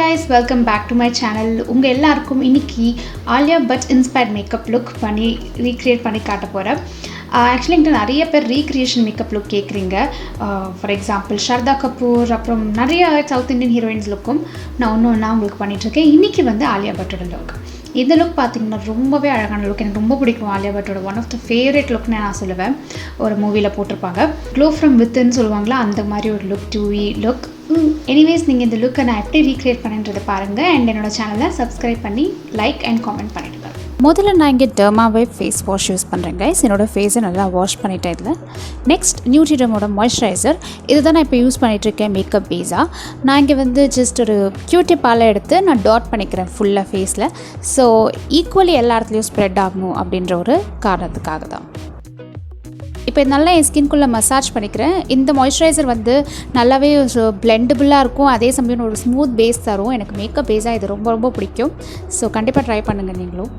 guys, welcome back to my channel. உங்க எல்லாருக்கும் இன்னைக்கு Alia Bhatt inspired makeup look பண்ணி recreate பண்ணி காட்ட போறேன். Actually என்கிட்ட நிறைய பேர் recreation makeup look கேக்குறீங்க. For example ஷர்தா கபூர் அப்புறம் நிறைய சவுத் இந்தியன் ஹீரோயின்ஸ் லுக்கும் நான் ஒண்ணா உங்களுக்கு பண்ணிட்டு இருக்கேன். இன்னைக்கு வந்து Alia Bhattோட லுக். இந்த லுக் பார்த்தீங்கன்னா ரொம்பவே அழகான லுக். எனக்கு ரொம்ப பிடிக்கும் Alia Bhattோட ஒன் ஆஃப் த ஃபேவரட் லுக்னு நான் சொல்லுவேன். ஒரு மூவியில் போட்டிருப்பாங்க க்ளோ ஃப்ரம் வித்தின்னு சொல்லுவாங்களா, அந்த மாதிரி ஒரு லுக், டூவி லுக். எனிவேஸ் நீங்கள் இந்த லுக்கை நான் எப்படி ரீக்ரியேட் பண்ணுன்றதை பாருங்கள் அண்ட் என்னோட சேனலை சப்ஸ்கிரைப் பண்ணி லைக் அண்ட் காமெண்ட் பண்ணிவிடுங்க. முதல்ல நான் இங்கே dermavive ஃபேஸ் வாஷ் யூஸ் பண்ணுறேன் கைஸ். என்னோட ஃபேஸை நல்லா வாஷ் பண்ணிட்டேன் இதில். நெக்ஸ்ட் neutridermோட மாய்ஸ்சரைசர், இதுதான் நான் இப்போ யூஸ் பண்ணிகிட்ருக்கேன் மேக்கப் பேஸாக. நான் இங்கே வந்து ஜஸ்ட் ஒரு கியூட்டிப்பால் எடுத்து நான் டாட் பண்ணிக்கிறேன் ஃபுல்லாக ஃபேஸில். ஸோ ஈக்குவலி எல்லா இடத்துலையும் ஸ்ப்ரெட் ஆகணும் அப்படின்ற ஒரு காரணத்துக்காக தான். இப்போ இது நல்லா என் ஸ்கின்குள்ளே மசாஜ் பண்ணிக்கிறேன். இந்த மாய்ஸ்சரைசர் வந்து நல்லாவே பிளெண்டபுளாக இருக்கும், அதே சமயம் ஒரு ஸ்மூத் பேஸ் தரும். எனக்கு மேக்கப் பேஸாக இது ரொம்ப ரொம்ப பிடிக்கும். ஸோ கண்டிப்பாக ட்ரை பண்ணுங்கள் நீங்களும்.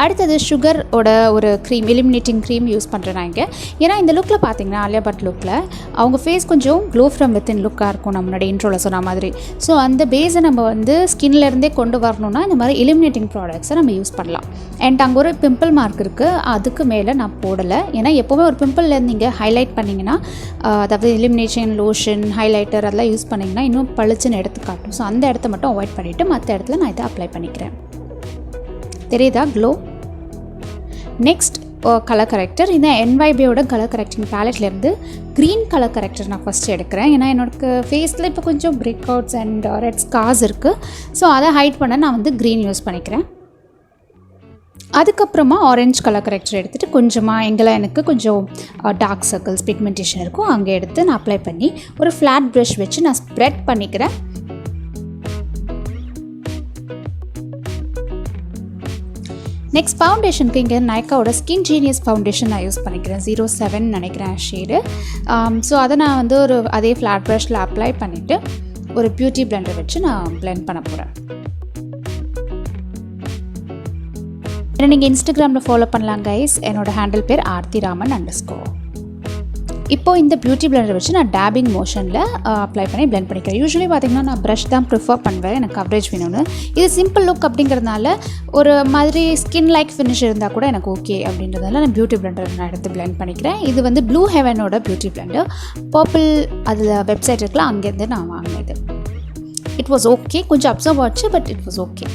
அடுத்தது சுகரோட ஒரு க்ரீம், illuminating க்ரீம் யூஸ் பண்ணுறேன் நான் இங்கே. ஏன்னா இந்த லுக்கில் பார்த்தீங்கன்னா Alia Bhatt லுக்கில் அவங்க ஃபேஸ் கொஞ்சம் க்ளோ ஃப்ரம் வித்தின் லுக்காக இருக்கும், நம்ம முன்னாடி இன்ட்ரோவில் சொன்ன மாதிரி. ஸோ அந்த பேஸை நம்ம வந்து ஸ்கின்லேருந்தே கொண்டு வரணும்னா இந்த மாதிரி illuminating ப்ராடக்ட்ஸை நம்ம யூஸ் பண்ணலாம். அண்ட் அங்கே ஒரு பிம்பிள் மார்க் இருக்குது, அதுக்கு மேலே நான் போடலை. ஏன்னா எப்போவுமே ஒரு பிம்பிள்லேருந்து நீங்கள் ஹைலைட் பண்ணிங்கன்னா, அதாவது illumination லோஷன், ஹைலைட்டர் அதெல்லாம் யூஸ் பண்ணிங்கன்னா இன்னும் பளிச்சுன்னு எடுத்து காட்டும். ஸோ அந்த இடத்த மட்டும் அவாய்ட் பண்ணிவிட்டு மற்ற இடத்துல நான் இதை அப்ளை பண்ணிக்கிறேன். தெரியுதா க்ளோ? Next colour corrector. இந்த nybaeயோட கலர் கரெக்டிங் பேலட்லேருந்து க்ரீன் கலர் கரெக்டர் நான் ஃபஸ்ட்டு எடுக்கிறேன். ஏன்னா என்னோட ஃபேஸில் இப்போ கொஞ்சம் breakouts and red scars இருக்குது. ஸோ அதை ஹைட் பண்ண நான் வந்து க்ரீன் யூஸ் பண்ணிக்கிறேன். அதுக்கப்புறமா ஆரஞ்சு கலர் கரெக்டர் எடுத்துகிட்டு கொஞ்சமாக எங்கெல்லாம் எனக்கு கொஞ்சம் டார்க் சர்க்கிள்ஸ் பிக்மெண்டேஷன் இருக்கும் அங்கே எடுத்து நான் அப்ளை பண்ணி ஒரு ஃப்ளாட் ப்ரஷ் வச்சு நான் ஸ்ப்ரெட் பண்ணிக்கிறேன். நெக்ஸ்ட் ஃபவுண்டேஷனுக்கு இங்கே nykaவோட skingenius ஃபவுண்டேஷன் நான் யூஸ் பண்ணிக்கிறேன். 07 நினைக்கிறேன் ஷேடு. ஸோ அதை நான் வந்து ஒரு அதே ஃப்ளாட் ப்ரஷில் அப்ளை பண்ணிவிட்டு ஒரு பியூட்டி பிளெண்டர் வச்சு நான் பிளெண்ட் பண்ண போகிறேன். ஏன்னா நீங்கள் இன்ஸ்டாகிராமில் ஃபாலோ பண்ணலாம் கைஸ். என்னோடய ஹேண்டில் பேர் Aarthi Raman _ இப்போது இந்த பியூட்டி பிளெண்டர் வச்சு நான் டேபிங் மோஷனில் அப்ளை பண்ணி பிளெண்ட் பண்ணிக்கிறேன். யூஸ்வலி பார்த்திங்கன்னா நான் ப்ரஷ் தான் ப்ரிஃபர் பண்ணுவேன், எனக்கு கவரேஜ் வேணும்னு. இது சிம்பிள் லுக் அப்படிங்கிறதுனால ஒரு மாதிரி ஸ்கின் லைக் ஃபினிஷ் இருந்தால் கூட எனக்கு ஓகே அப்படின்றதால நான் பியூட்டி பிளெண்டர் நான் எடுத்து பிளெண்ட் பண்ணிக்கிறேன். இது வந்து ப்ளூ ஹெவனோட பியூட்டி பிளெண்டர், பர்பிள் அதில் வெப்சைட் இருக்குல்ல, அங்கேருந்து நான் வாங்கினது. இட் வாஸ் ஓகே, கொஞ்சம் அப்சர்வ் ஆச்சு, but it was okay.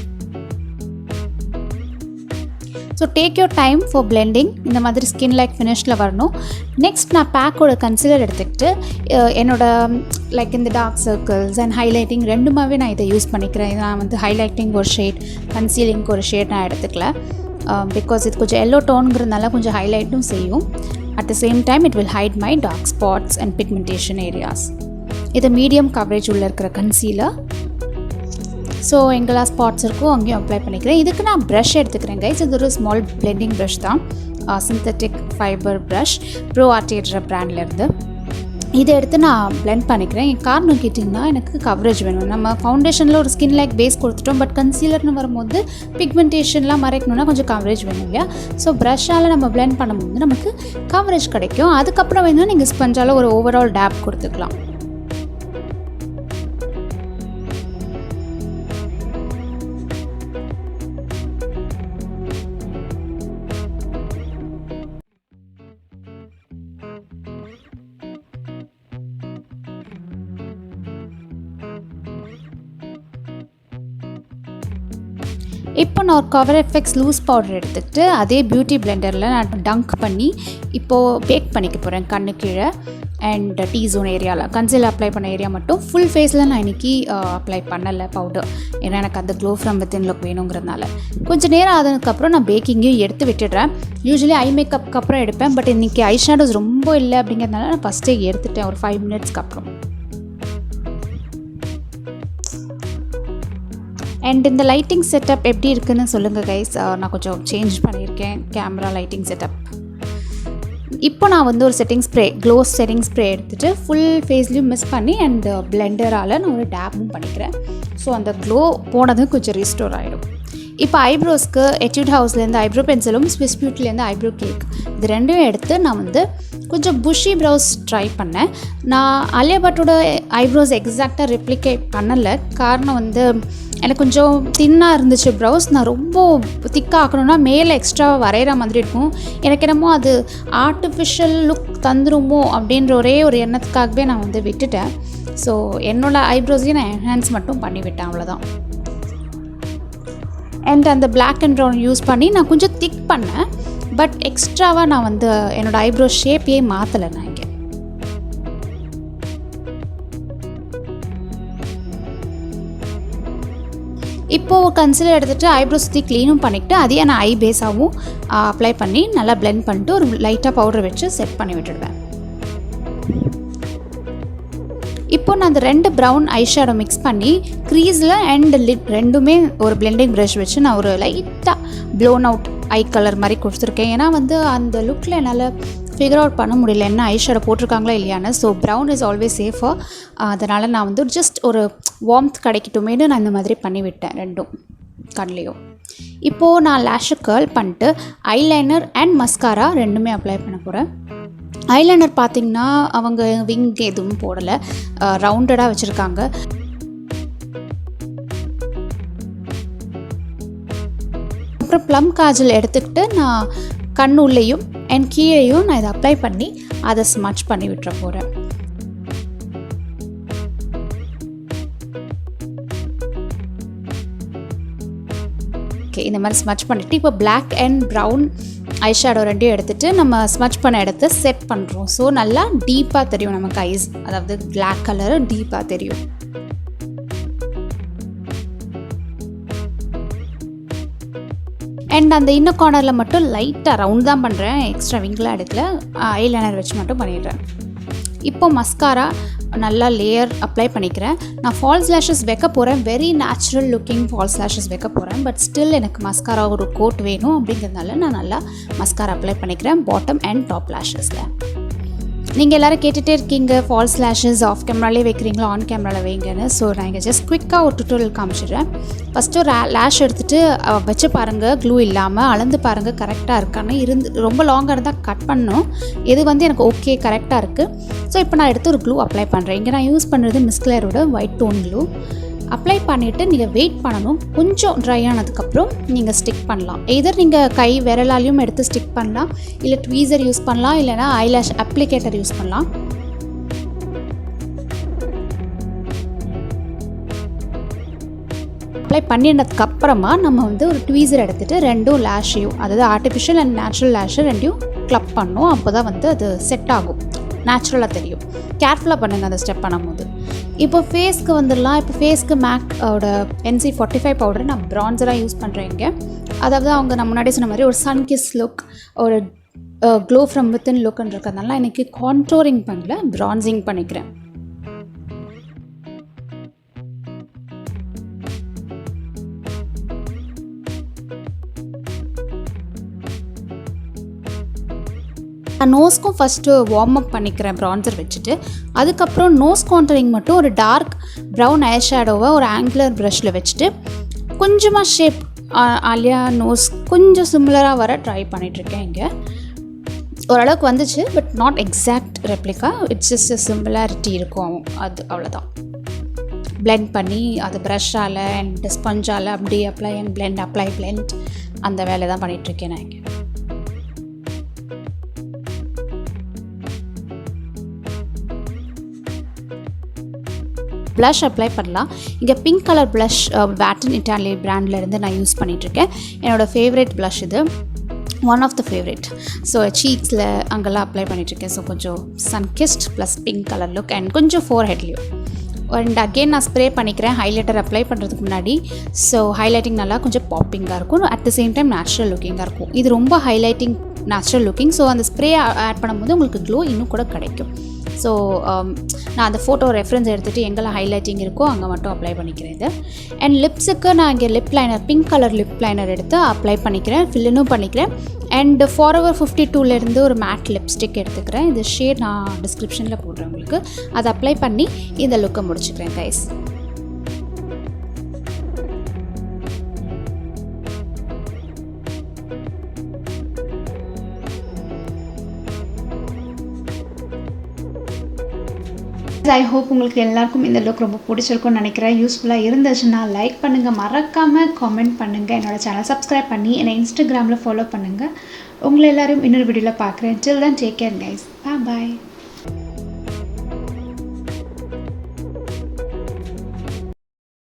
So take your time for blending. இந்த மாதிரி ஸ்கின் லைக் ஃபினிஷில் வரணும். நெக்ஸ்ட் நான் பேக்கோட கன்சீலர் எடுத்துக்கிட்டு என்னோட லைக் இந்த டார்க் சர்க்கிள்ஸ் அண்ட் ஹைலைட்டிங் ரெண்டுமாவே நான் இதை யூஸ் பண்ணிக்கிறேன். நான் வந்து ஹைலைட்டிங் ஒரு ஷேட், கன்சீலிங்க்கு ஒரு ஷேட் நான் எடுத்துக்கல. பிகாஸ் இது கொஞ்சம் எல்லோ டோனுங்கிறதுனால கொஞ்சம் ஹைலைட்டும் செய்யும். At the same time it will hide my dark spots and pigmentation areas. இது மீடியம் கவரேஜ் உள்ள இருக்கிற கன்சீலர். ஸோ எங்கெல்லாம் ஸ்பாட்ஸ் இருக்கோ அங்கேயும் அப்ளை பண்ணிக்கிறேன். இதுக்கு நான் ப்ரஷ் எடுத்துக்கிறேன் கைஸ். இது ஒரு ஸ்மால் பிளெண்டிங் ப்ரஷ் தான், சிந்தட்டிக் ஃபைபர் ப்ரஷ், ப்ரோ ஆர்டின்ற ப்ராண்ட்லேருந்து. இதை எடுத்து நான் பிளெண்ட் பண்ணிக்கிறேன். என் காரணம் கேட்டிங்கன்னா எனக்கு கவரேஜ் வேணும். நம்ம ஃபவுண்டேஷனில் ஒரு ஸ்கின் லைக் பேஸ் கொடுத்துட்டோம், பட் கன்சீலர்னு வரும்போது பிக்மெண்டேஷன்லாம் மறைக்கணுன்னா கொஞ்சம் கவரேஜ் வேணும் இல்லையா? ஸோ ப்ரஷ்ஷால் நம்ம பிளெண்ட் பண்ணும்போது நமக்கு கவரேஜ் கிடைக்கும். அதுக்கப்புறம் வேணும்னா நீங்கள் ஸ்பஞ்சால் ஒரு ஓவரால் டேப் கொடுத்துக்கலாம். இப்போ நான் ஒரு coverfx லூஸ் பவுடர் எடுத்துக்கிட்டு அதே பியூட்டி பிளெண்டரில் நான் டங்க் பண்ணி இப்போது பேக் பண்ணிக்க போகிறேன். கண்ணு கீழே அண்ட் டீ ஜோன் ஏரியாவில் கன்சீலர் அப்ளை பண்ண ஏரியா மட்டும். ஃபுல் ஃபேஸில் நான் இன்றைக்கி அப்ளை பண்ணலை பவுடர், ஏன்னா எனக்கு அந்த க்ளோ ஃப்ரம் வித்தின் லுக் வேணுங்கிறதுனால. கொஞ்சம் நேரம் ஆனதுக்கப்புறம் நான் பேக்கிங்கையும் எடுத்து விட்டுடுறேன். யூஸ்வலி ஐ மேக்கப்புக்கு அப்புறம் எடுப்பேன், பட் இன்றைக்கி ஐஷேடோஸ் ரொம்ப இல்லை அப்படிங்கிறதுனால நான் ஃபஸ்ட்டே எடுத்துட்டேன் ஒரு 5 மினிட்ஸ்க்கு அப்புறம். அண்ட் இந்த லைட்டிங் செட்டப் எப்படி இருக்குன்னு சொல்லுங்கள் கைஸ். நான் கொஞ்சம் சேஞ்ச் பண்ணியிருக்கேன் கேமரா லைட்டிங் செட்டப். இப்போ நான் வந்து ஒரு setting spray, glow setting spray எடுத்துகிட்டு ஃபுல் ஃபேஸ்லேயும் மிஸ் பண்ணி அண்ட் பிளெண்டரால் நான் ஒரு டேப்பும் பண்ணிக்கிறேன். ஸோ அந்த க்ளோ போனதும் கொஞ்சம் ரீஸ்டோர் ஆகிடும். இப்போ ஐப்ரோஸ்க்கு எtude ஹவுஸ்லேருந்து ஐப்ரோ பென்சிலும் ஸ்விஸ் பியூட்டிலேருந்து ஐப்ரோ கேக் இது ரெண்டும் எடுத்து நான் வந்து கொஞ்சம் புஷி ப்ரௌஸ் ட்ரை பண்ணேன். நான் ஆலியா பட்டோட ஐப்ரோஸ் எக்ஸாக்டாக ரெப்ளிகேட் பண்ணலை. காரணம் வந்து எனக்கு கொஞ்சம் தின்னாக இருந்துச்சு ப்ரௌஸ். நான் ரொம்ப திக்காக ஆக்கணும்னா மேலே எக்ஸ்ட்ராவாக வரைகிற மாதிரி இருக்கும். எனக்கு என்னமோ அது ஆர்டிஃபிஷியல் லுக் தந்துருமோ அப்படின்ற ஒரே ஒரு எண்ணத்துக்காகவே நான் வந்து விட்டுட்டேன். ஸோ என்னோடய ஐப்ரோஸையும் நான் என்ஹான்ஸ் மட்டும் பண்ணி விட்டேன், அவ்வளோதான். அண்ட் அந்த பிளாக் அண்ட் ப்ரௌன் யூஸ் பண்ணி நான் கொஞ்சம் திக் பண்ணேன். பட் எக்ஸ்ட்ராவாக நான் வந்து என்னோடய ஐப்ரோ ஷேப்பையே மாற்றலை நான் இங்கே. இப்போது கன்சிலர் எடுத்துகிட்டு ஐப்ரோ சுற்றி க்ளீனும் பண்ணிவிட்டு அதையே நான் ஐ பேஸாகவும் அப்ளை பண்ணி நல்லா பிளெண்ட் பண்ணிட்டு ஒரு லைட்டாக பவுடர் வச்சு செட் பண்ணி விட்டுடுவேன். இப்போ நான் அந்த 2 ப்ரௌன் ஐஷேடோ மிக்ஸ் பண்ணி க்ரீஸில் அண்ட் லிட் ரெண்டுமே ஒரு பிளெண்டிங் ப்ரஷ் வச்சு நான் ஒரு லைட்டாக ப்ளோன் அவுட் ஐ கலர் மாதிரி கொடுத்துருக்கேன். ஏன்னா வந்து அந்த லுக்கில் என்னால் ஃபிகர் அவுட் பண்ண முடியல என்ன ஐஷேடோ போட்டிருக்காங்களா இல்லையான்னு. ஸோ ப்ரௌன் இஸ் ஆல்வேஸ் சேஃபாக. அதனால் நான் வந்து ஜஸ்ட் ஒரு வார்ம்த் கிடைக்கட்டுமேனு நான் இந்த மாதிரி பண்ணிவிட்டேன் ரெண்டும் கண்லேயும். இப்போது நான் லேஷை கேர்ள் பண்ணிட்டு ஐலைனர் அண்ட் மஸ்காரா ரெண்டுமே அப்ளை பண்ண போகிறேன். ஐலைனர் பார்த்திங்கன்னா அவங்க விங் எதுவும் போடலை, ரவுண்டடாக வச்சுருக்காங்க. அப்புறம் ப்ளம் காஜல் எடுத்துக்கிட்டு நான் கண் உள்ளேயும் அண்ட் கீழேயும் நான் இதை அப்ளை பண்ணி அதை ஸ்மட்ச் பண்ணி விட்டுற போகிறேன். ஓகே, இந்த மாதிரி ஸ்மட்ச் பண்ணிவிட்டு இப்போ பிளாக் அண்ட் ப்ரௌன் ஐஷேடோ ரெண்டையும் எடுத்துகிட்டு நம்ம ஸ்மட்ச் பண்ண இடத்த செட் பண்ணுறோம். ஸோ நல்லா டீப்பாக தெரியும் நமக்கு ஐஸ், அதாவது பிளாக் கலரு டீப்பாக தெரியும். அண்ட் அந்த இன்னர் கார்னரில் மட்டும் லைட்டாக ரவுண்ட் தான் பண்ணுறேன், எக்ஸ்ட்ரா விங்லாம் எடுக்கல, ஐலைனர் வச்சு மட்டும் பண்ணிடுறேன். இப்போ மஸ்காரா நல்லா லேயர் அப்ளை பண்ணிக்கிறேன். நான் ஃபால்ஸ் லேஷஸ் வைக்க போகிறேன், very natural looking false lashes வைக்க போகிறேன். பட் ஸ்டில் எனக்கு மஸ்காரா ஒரு கோட் வேணும் அப்படிங்கிறதுனால நான் நல்லா மஸ்காரா அப்ளை பண்ணிக்கிறேன் பாட்டம் அண்ட் டாப் லேஷஸில். நீங்கள் எல்லோரும் கேட்டுகிட்டே இருக்கீங்க ஃபால்ஸ் லேஷஸ் ஆஃப் கேமராலே வைக்கிறீங்களா ஆன் கேமராவில் வைங்கன்னு. ஸோ நான் இங்கே ஜஸ்ட் குவிக்காக ஒரு டுட்டோரியல் காமிச்சிடுறேன். ஃபஸ்ட்டு ஒரு லேஷ் எடுத்துகிட்டு வச்சு பாருங்கள், க்ளூ இல்லாமல் அளந்து பாருங்கள் கரெக்டாக இருக்கான்னு. ரொம்ப லாங்காக இருந்தால் கட் பண்ணணும். இது வந்து எனக்கு ஓகே கரெக்டாக இருக்குது. ஸோ இப்போ நான் எடுத்து ஒரு க்ளூ அப்ளை பண்ணுறேன். இங்கே நான் யூஸ் பண்ணுறது மிஸ்க்லரோட ஒயிட் டோன் க்ளூ. அப்ளை பண்ணிவிட்டு நீங்கள் வெயிட் பண்ணணும். கொஞ்சம் ட்ரை ஆனதுக்கப்புறம் நீங்கள் ஸ்டிக் பண்ணலாம். எதர் நீங்கள் கை விரலாலையும் எடுத்து ஸ்டிக் பண்ணலாம், இல்லை ட்வீசர் யூஸ் பண்ணலாம், இல்லைனா ஐலாஷ் அப்ளிகேட்டர் யூஸ் பண்ணலாம். அப்ளை பண்ணினதுக்கப்புறமா நம்ம வந்து ஒரு ட்வீசர் எடுத்துகிட்டு ரெண்டும் லேஷையும், அதாவது ஆர்டிஃபிஷியல் அண்ட் நேச்சுரல் லேஷை ரெண்டையும் கிளப் பண்ணோம். அப்போ தான் வந்து அது செட் ஆகும், நேச்சுரலாக தெரியும். கேர்ஃபுல்லாக பண்ணுங்கள் அந்த ஸ்டெப் பண்ணும்போது. இப்போ ஃபேஸ்க்கு வந்துடலாம். இப்போ ஃபேஸ்க்கு மேக்கோட NC45 பவுடர் நான் ப்ரான்சராக யூஸ் பண்ணுறேன் இங்கே. அதாவது அவங்க நான் முன்னாடி சொன்ன மாதிரி ஒரு சன் கிஸ் லுக், ஒரு க்ளோ ஃப்ரம் வித்தின் லுக்குன்னு இருக்கிறதுனால இன்றைக்கி கான்டோரிங் பண்ணல, ப்ரான்சிங் பண்ணிக்கிறேன். நான் நோஸ்க்கும் ஃபஸ்ட்டு வார்ம் அப் பண்ணிக்கிறேன் ப்ரான்சர் வச்சுட்டு. அதுக்கப்புறம் நோஸ் கான்டரிங் மட்டும் ஒரு டார்க் ப்ரௌன் ஐ ஷேடோவை ஒரு ஆங்குலர் ப்ரஷில் வச்சுட்டு கொஞ்சமாக ஷேப் ஆலியா நோஸ் கொஞ்சம் சிமிலராக வர ட்ரை பண்ணிகிட்ருக்கேன். இங்கே ஓரளவுக்கு வந்துச்சு, but not exact replica, it's just similarity இருக்கும், அது அவ்வளோதான். பிளெண்ட் பண்ணி அது ப்ரஷ்ஷால் அண்ட் ஸ்பஞ்சால் அப்படி அப்ளை அண்ட் பிளெண்ட் அந்த வேலை தான் பண்ணிகிட்ருக்கேன் நான் இங்கே. ப்ளஷ் அப்ளை பண்ணலாம். இங்கே பிங்க் கலர் ப்ளஷ் வாட்டன் இட்டாலி பிராண்ட்லேருந்து நான் யூஸ் பண்ணிகிட்ருக்கேன். என்னோடய ஃபேவரட் ப்ளஷ் இது, one of the favourite. So சீக்ஸில் அங்கெல்லாம் அப்ளை பண்ணிகிட்ருக்கேன். ஸோ கொஞ்சம் sunkissed plus pink colour look and கொஞ்சம் ஃபோர் ஹெட்லேயும். அண்ட் அகெயின் நான் ஸ்ப்ரே பண்ணிக்கிறேன் ஹைலைட்டர் அப்ளை பண்ணுறதுக்கு முன்னாடி. ஸோ ஹைலைட்டிங் நல்லா கொஞ்சம் பாப்பிங்காக இருக்கும், at the same time natural லுக்கிங்காக இருக்கும். இது ரொம்ப ஹைலைட்டிங் நேச்சுரல் லுக்கிங். ஸோ அந்த ஸ்ப்ரே ஆட் பண்ணும்போது உங்களுக்கு க்ளோ இன்னும் கூட கிடைக்கும். ஸோ நான் அந்த ஃபோட்டோ ரெஃபரன்ஸ் எடுத்துகிட்டு எங்கெல்லாம் ஹைலைட்டிங் இருக்கோ அங்கே மட்டும் அப்ளை பண்ணிக்கிறேன் இது. அண்ட் லிப்ஸுக்கு நான் இங்கே lip liner, pink colour lip liner எடுத்து அப்ளை பண்ணிக்கிறேன், ஃபில்லினும் பண்ணிக்கிறேன். அண்ட் ஃபாரெவர் 52லேருந்து ஒரு மேட் லிப்ஸ்டிக் எடுத்துக்கிறேன். இந்த ஷேட் நான் டிஸ்கிரிப்ஷனில் போடுறேன் உங்களுக்கு. அதை அப்ளை பண்ணி இந்த லுக்கை முடிச்சுக்கிறேன் கைஸ். ஐ ஹோப் உங்களுக்கு எல்லாருக்கும் இந்த லுக் ரொம்ப பிடிச்சிருக்கும்னு நினைக்கிறேன். யூஸ்ஃபுல்லாக இருந்துச்சுன்னா லைக் பண்ணுங்கள், மறக்காமல் காமெண்ட் பண்ணுங்கள், என்னோடய சேனல் சப்ஸ்கிரைப் பண்ணி என்னை இன்ஸ்டாகிராமில் ஃபாலோ பண்ணுங்கள். உங்களை எல்லோரும் இன்னொரு வீடியோவில் பார்க்குறேன். Till then, take care guys. Bye bye.